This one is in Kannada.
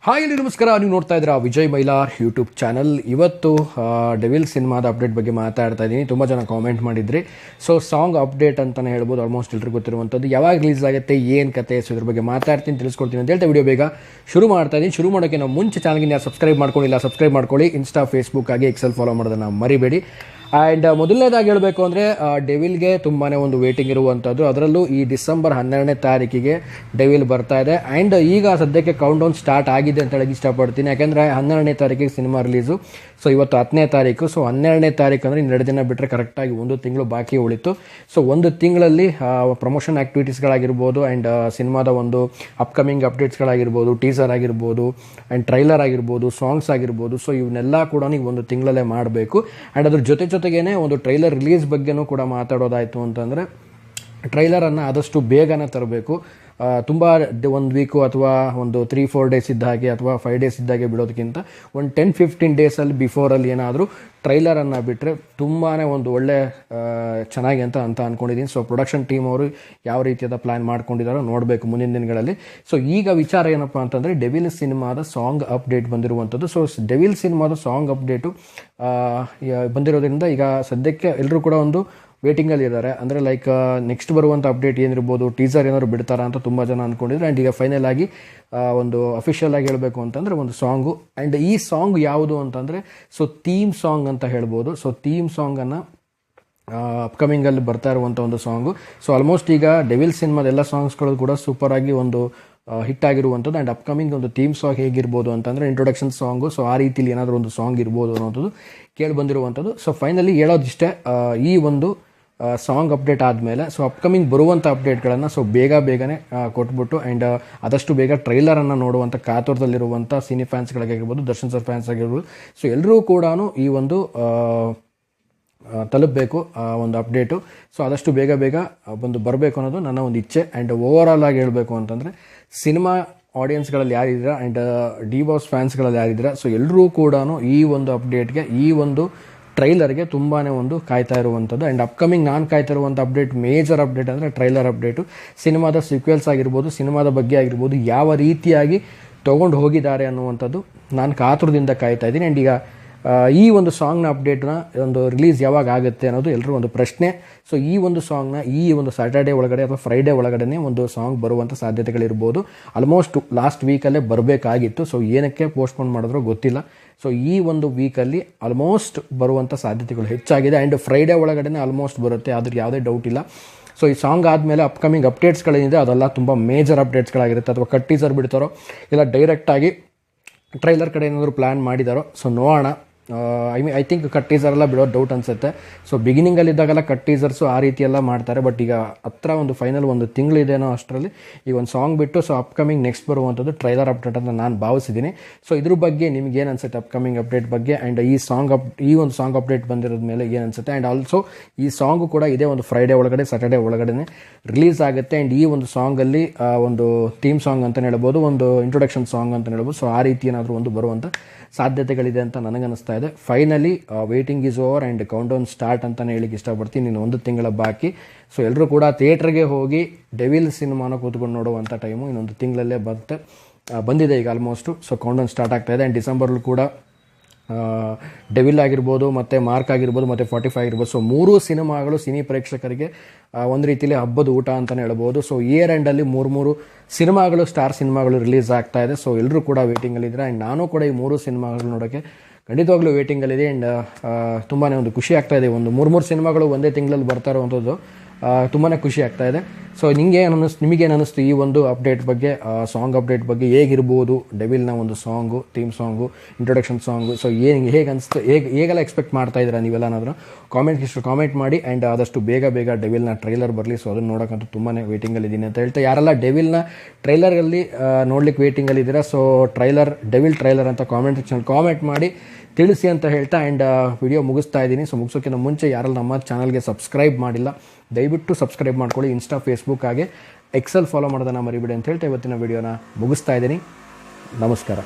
ಹಾಯ್ ಇಲ್ಲಿ ನಮಸ್ಕಾರ. ನೀವು ನೋಡ್ತಾ ಇದ್ದೀರಾ ವಿಜಯ್ ಮೈಲಾರ್ ಯೂಟ್ಯೂಬ್ ಚಾನಲ್. ಇವತ್ತು ಡೆವಿಲ್ ಸಿನಿಮಾದ ಅಪ್ಡೇಟ್ ಬಗ್ಗೆ ಮಾತಾಡ್ತಾ ಇದ್ದೀನಿ. ತುಂಬ ಜನ ಕಾಮೆಂಟ್ ಮಾಡಿದ್ರಿ. ಸೊ ಸಾಂಗ್ ಅಪ್ಡೇಟ್ ಅಂತಲೇ ಹೇಳ್ಬೋದು. ಆಲ್ಮೋಸ್ಟ್ ಎಲ್ರಿಗೂ ಗೊತ್ತಿರುವಂಥದ್ದು. ಯಾವಾಗ ರಿಲೀಸ್ ಆಗುತ್ತೆ, ಏನು ಕತೆ, ಸೊ ಇದ್ರ ಬಗ್ಗೆ ಮಾತಾಡ್ತೀನಿ, ತಿಳಿಸ್ಕೊಡ್ತೀನಿ ಅಂತ ಹೇಳ್ತಾ ವಿಡಿಯೋ ಬೇಗ ಶುರು ಮಾಡ್ತಾ ಇದ್ದೀನಿ. ಶುರು ಮಾಡೋಕ್ಕೆ ನಾವು ಮುಂಚೆ ಚಾನಲ್ಗೆ ಯಾರು ಸಬ್ಸ್ಕ್ರೈಬ್ ಮಾಡ್ಕೊಂಡಿಲ್ಲ, ಸಬ್ಸ್ಕ್ರೈಬ್ ಮಾಡ್ಕೊಳ್ಳಿ. ಇನ್ಸ್ಟಾ, ಫೇಸ್ಬುಕ್ ಆಗಿ ಎಕ್ಸೆಲ್ ಫಾಲೋ ಮಾಡೋದನ್ನು ಮರಿಬೇಡಿ. ಆ್ಯಂಡ್ ಮೊದಲನೇದಾಗಿ ಹೇಳಬೇಕು ಅಂದರೆ ಡೆವಿಲ್ಗೆ ತುಂಬಾ ಒಂದು ವೇಟಿಂಗ್ ಇರುವಂಥದ್ದು. ಅದರಲ್ಲೂ ಈ ಡಿಸೆಂಬರ್ 12ನೇ ತಾರೀಕಿಗೆ ಡೆವಿಲ್ ಬರ್ತಾ ಇದೆ. ಆ್ಯಂಡ್ ಈಗ ಸದ್ಯಕ್ಕೆ ಕೌಂಟ್ ಡೌನ್ ಸ್ಟಾರ್ಟ್ ಆಗಿದೆ ಅಂತ ಹೇಳಕ್ಕೆ ಇಷ್ಟಪಡ್ತೀನಿ. ಯಾಕೆಂದರೆ 12ನೇ ತಾರೀಕಿಗೆ ಸಿನಿಮಾ ರಿಲೀಸು. ಸೊ ಇವತ್ತು 10ನೇ ತಾರೀಕು. ಸೊ 12ನೇ ತಾರೀಕು ಅಂದರೆ 2 ದಿನ ಬಿಟ್ಟರೆ ಕರೆಕ್ಟಾಗಿ 1 ತಿಂಗಳು ಬಾಕಿ ಉಳಿತು. ಸೊ 1 ತಿಂಗಳಲ್ಲಿ ಪ್ರಮೋಷನ್ ಆ್ಯಕ್ಟಿವಿಟೀಸ್ಗಳಾಗಿರ್ಬೋದು, ಆ್ಯಂಡ್ ಸಿನಿಮಾದ ಒಂದು ಅಪ್ಕಮಿಂಗ್ ಅಪ್ಡೇಟ್ಸ್ಗಳಾಗಿರ್ಬೋದು, ಟೀಸರ್ ಆಗಿರ್ಬೋದು, ಆ್ಯಂಡ್ ಟ್ರೈಲರ್ ಆಗಿರ್ಬೋದು, ಸಾಂಗ್ಸ್ ಆಗಿರ್ಬೋದು. ಸೊ ಇವನ್ನೆಲ್ಲ ಕೂಡ ನೀವು 1 ತಿಂಗಳಲ್ಲೇ ಮಾಡಬೇಕು. ಆ್ಯಂಡ್ ಅದ್ರ ಜೊತೆಗೇನೆ ಒಂದು ಟ್ರೈಲರ್ ರಿಲೀಸ್ ಬಗ್ಗೆನೂ ಕೂಡ ಮಾತಾಡೋದಾಯಿತು ಅಂತಂದರೆ ಟ್ರೈಲರನ್ನು ಆದಷ್ಟು ಬೇಗನೆ ತರಬೇಕು. ತುಂಬ 1 ವೀಕು ಅಥವಾ ಒಂದು 3-4 ಡೇಸ್ ಇದ್ದ ಹಾಗೆ ಅಥವಾ 5 ಡೇಸ್ ಇದ್ದಾಗೆ ಬಿಡೋದಕ್ಕಿಂತ ಒಂದು 10-15 ಡೇಸಲ್ಲಿ ಬಿಫೋರಲ್ಲಿ ಏನಾದರೂ ಟ್ರೈಲರನ್ನು ಬಿಟ್ಟರೆ ತುಂಬಾ ಒಂದು ಒಳ್ಳೆ ಚೆನ್ನಾಗಿ ಅಂತ ಅಂದ್ಕೊಂಡಿದ್ದೀನಿ. ಸೊ ಪ್ರೊಡಕ್ಷನ್ ಟೀಮ್ ಅವರು ಯಾವ ರೀತಿಯಾದ ಪ್ಲ್ಯಾನ್ ಮಾಡ್ಕೊಂಡಿದ್ದಾರೋ ನೋಡಬೇಕು ಮುಂದಿನ ದಿನಗಳಲ್ಲಿ. ಸೊ ಈಗ ವಿಚಾರ ಏನಪ್ಪ ಅಂತಂದರೆ ಡೆವಿಲ್ ಸಿನಿಮಾದ ಸಾಂಗ್ ಅಪ್ಡೇಟ್ ಬಂದಿರುವಂಥದ್ದು. ಸೊ ಡೆವಿಲ್ ಸಿನಿಮಾದ ಸಾಂಗ್ ಅಪ್ಡೇಟು ಬಂದಿರೋದ್ರಿಂದ ಈಗ ಸದ್ಯಕ್ಕೆ ಎಲ್ಲರೂ ಕೂಡ ಒಂದು ವೇಟಿಂಗಲ್ಲಿ ಇದ್ದಾರೆ. ಅಂದರೆ ಲೈಕ್ ನೆಕ್ಸ್ಟ್ ಬರುವಂಥ ಅಪ್ಡೇಟ್ ಏನಿರ್ಬೋದು, ಟೀಸರ್ ಏನಾದ್ರು ಬಿಡ್ತಾರಾ ಅಂತ ತುಂಬ ಜನ ಅಂದ್ಕೊಂಡಿದ್ರು. ಆ್ಯಂಡ್ ಈಗ ಫೈನಲ್ ಆಗಿ ಒಂದು ಅಫಿಷಿಯಲ್ ಆಗಿ ಹೇಳಬೇಕು ಅಂತಂದರೆ ಒಂದು ಸಾಂಗು. ಆ್ಯಂಡ್ ಈ ಸಾಂಗ್ ಯಾವುದು ಅಂತಂದರೆ ಸೊ ಥೀಮ್ ಸಾಂಗ್ ಅಂತ ಹೇಳ್ಬೋದು. ಸೊ ಥೀಮ್ ಸಾಂಗನ್ನು ಅಪ್ಕಮಿಂಗಲ್ಲಿ ಬರ್ತಾ ಇರುವಂಥ ಒಂದು ಸಾಂಗು. ಸೊ ಆಲ್ಮೋಸ್ಟ್ ಈಗ ಡೆವಿಲ್ ಸಿನಿಮಾದ ಎಲ್ಲ ಸಾಂಗ್ಸ್ಗಳು ಕೂಡ ಸೂಪರಾಗಿ ಒಂದು ಹಿಟ್ ಆಗಿರುವಂಥದ್ದು. ಆ್ಯಂಡ್ ಅಪ್ಕಮಿಂಗ್ ಒಂದು ಥೀಮ್ ಸಾಂಗ್ ಹೇಗಿರ್ಬೋದು ಅಂತಂದರೆ ಇಂಟ್ರೊಡಕ್ಷನ್ ಸಾಂಗು. ಸೊ ಆ ರೀತಿಲಿ ಏನಾದರೂ ಒಂದು ಸಾಂಗ್ ಇರ್ಬೋದು ಅನ್ನೋದು ಕೇಳಿ ಬಂದಿರುವಂಥದ್ದು. ಸೊ ಫೈನಲಿ ಹೇಳೋದಿಷ್ಟೇ, ಈ ಒಂದು ಸಾಂಗ್ ಅಪ್ಡೇಟ್ ಆದಮೇಲೆ ಸೊ ಅಪ್ಕಮಿಂಗ್ ಬರುವಂಥ ಅಪ್ಡೇಟ್ಗಳನ್ನು ಸೊ ಬೇಗನೆ ಕೊಟ್ಬಿಟ್ಟು ಆ್ಯಂಡ್ ಆದಷ್ಟು ಬೇಗ ಟ್ರೈಲರನ್ನು ನೋಡುವಂಥ ಕಾತುರದಲ್ಲಿರುವಂಥ ಸಿನಿ ಫ್ಯಾನ್ಸ್ಗಳಿಗಾಗಿರ್ಬೋದು, ದರ್ಶನ್ ಸರ್ ಫ್ಯಾನ್ಸ್ ಆಗಿರ್ಬೋದು. ಸೊ ಎಲ್ಲರೂ ಕೂಡ ಈ ಒಂದು ತಲುಪಬೇಕು ಒಂದು ಅಪ್ಡೇಟು. ಸೊ ಆದಷ್ಟು ಬೇಗ ಬಂದು ಬರಬೇಕು ಅನ್ನೋದು ನನ್ನ ಒಂದು ಇಚ್ಛೆ. ಆ್ಯಂಡ್ ಓವರಾಲ್ ಆಗಿ ಹೇಳಬೇಕು ಅಂತಂದರೆ ಸಿನಿಮಾ ಆಡಿಯನ್ಸ್ಗಳಲ್ಲಿ ಯಾರಿದ್ದೀರಾ ಆ್ಯಂಡ್ ಡಿ ಬಾಸ್ ಫ್ಯಾನ್ಸ್ಗಳಲ್ಲಿ ಯಾರಿದ್ದೀರಾ, ಸೊ ಎಲ್ಲರೂ ಕೂಡ ಈ ಒಂದು ಅಪ್ಡೇಟ್ಗೆ, ಈ ಒಂದು ಟ್ರೈಲರ್ಗೆ ತುಂಬಾ ಒಂದು ಕಾಯ್ತಾ ಇರುವಂಥದ್ದು. ಆ್ಯಂಡ್ ಅಪ್ಕಮಿಂಗ್ ನಾನು ಕಾಯ್ತಾ ಇರುವಂಥ ಅಪ್ಡೇಟ್, ಮೇಜರ್ ಅಪ್ಡೇಟ್ ಅಂದರೆ ಟ್ರೈಲರ್ ಅಪ್ಡೇಟು. ಸಿನಿಮಾದ ಸೀಕ್ವೆಲ್ಸ್ ಆಗಿರ್ಬೋದು, ಸಿನಿಮಾದ ಬಗ್ಗೆ ಆಗಿರ್ಬೋದು, ಯಾವ ರೀತಿಯಾಗಿ ತೊಗೊಂಡು ಹೋಗಿದ್ದಾರೆ ಅನ್ನುವಂಥದ್ದು ನಾನು ಕಾತುರದಿಂದ ಕಾಯ್ತಾ ಇದ್ದೀನಿ. ಆ್ಯಂಡ್ ಈಗ ಈ ಒಂದು ಸಾಂಗ್ನ ಅಪ್ಡೇಟ್ನ ಒಂದು ರಿಲೀಸ್ ಯಾವಾಗ ಆಗುತ್ತೆ ಅನ್ನೋದು ಎಲ್ಲರೂ ಒಂದು ಪ್ರಶ್ನೆ. ಸೊ ಈ ಒಂದು ಸಾಂಗ್ನ ಈ ಒಂದು ಸ್ಯಾಟರ್ಡೇ ಒಳಗಡೆ ಅಥವಾ ಫ್ರೈಡೇ ಒಳಗಡೆ ಒಂದು ಸಾಂಗ್ ಬರುವಂಥ ಸಾಧ್ಯತೆಗಳಿರ್ಬೋದು. ಆಲ್ಮೋಸ್ಟ್ ಲಾಸ್ಟ್ ವೀಕಲ್ಲೇ ಬರಬೇಕಾಗಿತ್ತು. ಸೊ ಏನಕ್ಕೆ ಪೋಸ್ಟ್ಪೋನ್ ಮಾಡಿದ್ರೋ ಗೊತ್ತಿಲ್ಲ. ಸೊ ಈ ಒಂದು ವೀಕಲ್ಲಿ ಆಲ್ಮೋಸ್ಟ್ ಬರುವಂಥ ಸಾಧ್ಯತೆಗಳು ಹೆಚ್ಚಾಗಿದೆ. ಆ್ಯಂಡ್ ಫ್ರೈಡೇ ಒಳಗಡೆ ಆಲ್ಮೋಸ್ಟ್ ಬರುತ್ತೆ, ಅದ್ರ ಯಾವುದೇ ಡೌಟ್ ಇಲ್ಲ. ಸೊ ಈ ಸಾಂಗ್ ಆದಮೇಲೆ ಅಪ್ಕಮಿಂಗ್ ಅಪ್ಡೇಟ್ಸ್ಗಳೇನಿದೆ ಅದೆಲ್ಲ ತುಂಬ ಮೇಜರ್ ಅಪ್ಡೇಟ್ಸ್ಗಳಾಗಿರುತ್ತೆ. ಅಥವಾ ಕಟ್ ಟೀಸರ್ ಬಿಡ್ತಾರೋ ಇಲ್ಲ ಡೈರೆಕ್ಟಾಗಿ ಟ್ರೈಲರ್ ಕಡೆ ಏನಾದರೂ ಪ್ಲ್ಯಾನ್ ಮಾಡಿದಾರೋ ಸೊ ನೋಡೋಣ. ಐ ಥಿಂಕ್ ಕಟ್ ಟೀಸರೆಲ್ಲ ಬಿಡೋ ಡೌಟ್ ಅನಿಸುತ್ತೆ. ಸೊ ಬಿಗಿನಿಂಗಲ್ಲಿದ್ದಾಗೆಲ್ಲ ಕಟ್ ಟೀಸರ್ಸು ಆ ರೀತಿಯೆಲ್ಲ ಮಾಡ್ತಾರೆ. ಬಟ್ ಈಗ ಹತ್ರ ಒಂದು ಫೈನಲ್ 1 ತಿಂಗಳಿದೇನೋ ಅಷ್ಟರಲ್ಲಿ ಈಗ ಒಂದು ಸಾಂಗ್ ಬಿಟ್ಟು ಸೊ ಅಪ್ಕಮಿಂಗ್ ನೆಕ್ಸ್ಟ್ ಬರುವಂಥದ್ದು ಟ್ರೈಲರ್ ಅಪ್ಡೇಟ್ ಅಂತ ನಾನು ಭಾವಿಸಿದ್ದೀನಿ. ಸೊ ಇದ್ರ ಬಗ್ಗೆ ನಿಮ್ಗೆ ಏನು ಅನಿಸುತ್ತೆ ಅಪ್ಕಮಿಂಗ್ ಅಪ್ಡೇಟ್ ಬಗ್ಗೆ? ಆ್ಯಂಡ್ ಈ ಒಂದು ಸಾಂಗ್ ಅಪ್ಡೇಟ್ ಬಂದಿರೋದ ಮೇಲೆ ಏನು ಅನಿಸುತ್ತೆ? ಆ್ಯಂಡ್ ಆಲ್ಸೋ ಈ ಸಾಂಗು ಕೂಡ ಇದೇ ಒಂದು ಫ್ರೈಡೇ ಒಳಗಡೆ ಸ್ಯಾಟರ್ಡೇ ಒಳಗಡೆ ರಿಲೀಸ್ ಆಗುತ್ತೆ. ಆ್ಯಂಡ್ ಈ ಒಂದು ಸಾಂಗಲ್ಲಿ ಒಂದು ಥೀಮ್ ಸಾಂಗ್ ಅಂತಲೇ ಹೇಳ್ಬೋದು, ಒಂದು ಇಂಟ್ರೊಡಕ್ಷನ್ ಸಾಂಗ್ ಅಂತಲೇ ಹೇಳ್ಬೋದು. ಸೊ ಆ ರೀತಿ ಏನಾದರೂ ಒಂದು ಬರುವಂಥ ಸಾಧ್ಯತೆಗಳಿದೆ ಅಂತ ನನಗನ್ನಿಸ್ತಾ ಇದೆ. Finally waiting is over and count down start ಅಂತಲೇ ಹೇಳಿಕ್ಕೆ ಇಷ್ಟಪಡ್ತೀನಿ. ಇನ್ನು 1 ತಿಂಗಳ ಬಾಕಿ. ಸೊ ಎಲ್ಲರೂ ಕೂಡ ಥಿಯೇಟ್ರಿಗೆ ಹೋಗಿ ಡೆವಿಲ್ ಸಿನಿಮಾನ ಕೂತ್ಕೊಂಡು ನೋಡುವಂಥ ಟೈಮು ಇನ್ನೊಂದು ತಿಂಗಳಲ್ಲೇ ಬಂದಿದೆ ಈಗ almost. So count down start ಆಗ್ತಾಯಿದೆ. ಆ್ಯಂಡ್ ಡಿಸೆಂಬರ್ಲು ಕೂಡ ಡೆವಿಲ್ ಆಗಿರ್ಬೋದು, ಮತ್ತು ಮಾರ್ಕ್ ಆಗಿರ್ಬೋದು, ಮತ್ತು 45 ಆಗಿರ್ಬೋದು. ಸೊ 3 ಸಿನಿಮಾಗಳು ಸಿನಿ ಪ್ರೇಕ್ಷಕರಿಗೆ ಒಂದು ರೀತಿಯಲ್ಲಿ ಹಬ್ಬದ ಊಟ ಅಂತಲೇ ಹೇಳ್ಬೋದು. ಸೊ ಇಯರ್ ಎಂಡಲ್ಲಿ 3 ಸಿನಿಮಾಗಳು, ಸ್ಟಾರ್ ಸಿನಿಮಾಗಳು ರಿಲೀಸ್ ಆಗ್ತಾ ಇದೆ. ಸೊ ಎಲ್ಲರೂ ಕೂಡ ವೇಟಿಂಗಲ್ಲಿದ್ದಾರೆ. ಆ್ಯಂಡ್ ನಾನು ಕೂಡ ಈ 3 ಸಿನಿಮಾಗಳು ನೋಡೋಕ್ಕೆ ಖಂಡಿತವಾಗ್ಲೂ ವೇಟಿಂಗಲ್ಲಿದೆ. ಆ್ಯಂಡ್ ತುಂಬಾ ಒಂದು ಖುಷಿ ಆಗ್ತಾಯಿದೆ. ಒಂದು 3 ಸಿನಿಮಾಗಳು ಒಂದೇ ತಿಂಗಳಲ್ಲಿ ಬರ್ತಾ ಇರುವಂಥದ್ದು ತುಂಬಾ ಖುಷಿ ಆಗ್ತಾ ಇದೆ. ಸೊ ನಿಮಗೇನು ಅನ್ನಿಸ್ತು ಈ ಒಂದು ಅಪ್ಡೇಟ್ ಬಗ್ಗೆ, ಸಾಂಗ್ ಅಪ್ಡೇಟ್ ಬಗ್ಗೆ? ಹೇಗಿರ್ಬೋದು ಡೆವಿಲ್ನ ಒಂದು song, theme song, introduction song? So ಹೇಗೆ ಅನಿಸ್ತು, ಹೇಗೆಲ್ಲ ಎಕ್ಸ್ಪೆಕ್ಟ್ ಮಾಡ್ತಾ ಇದ್ದೀರಾ ನೀವೆಲ್ಲ ಅನ್ನೋದನ್ನ ಕಾಮೆಂಟ್ ಮಾಡಿ. ಆ್ಯಂಡ್ ಆದಷ್ಟು ಬೇಗ ಕಾಮೆಂಟ್ ಟ್ರೈಲರ್ ಬರಲಿ. ಸೊ ಅದನ್ನು ನೋಡೋಕ್ಕಂತೂ ತುಂಬಾ ವೇಟಿಂಗಲ್ಲಿದ್ದೀನಿ ಅಂತ ಹೇಳ್ತಾ, ಯಾರೆಲ್ಲ ಡೆವಿಲ್ನ ಟ್ರೈಲರಲ್ಲಿ ನೋಡ್ಲಿಕ್ಕೆ ವೇಟಿಂಗಲ್ಲಿದ್ದೀರಾ ಸೊ ಡೆವಿಲ್ ಟ್ರೈಲರ್ ಅಂತ ಕಾಮೆಂಟ್ ಮಾಡಿ ತಿಳಿಸಿ ಅಂತ ಹೇಳ್ತಾ ಆ್ಯಂಡ್ ವಿಡಿಯೋ ಮುಗಿಸ್ತಾ ಇದ್ದೀನಿ. ಸೊ ಮುಗಿಸೋಕ್ಕಿಂತ ಮುಂಚೆ ಯಾರೆಲ್ಲ ನಮ್ಮ ಚಾನಲ್ಗೆ ಸಬ್ಸ್ಕ್ರೈಬ್ ಮಾಡಿಲ್ಲ ದಯವಿಟ್ಟು ಸಬ್ಸ್ಕ್ರೈಬ್ ಮಾಡ್ಕೊಳ್ಳಿ. ಇನ್ಸ್ಟಾ, ಫೇಸ್ಬುಕ್ ಹಾಗೆ ಎಕ್ಸೆಲ್ ಫಾಲೋ ಮಾಡೋದನ್ನು ಮರಿಬೇಡಿ ಅಂತ ಹೇಳ್ತಾ ಇವತ್ತಿನ ವಿಡಿಯೋನ ಮುಗಿಸ್ತಾ ಇದ್ದೀನಿ. ನಮಸ್ಕಾರ.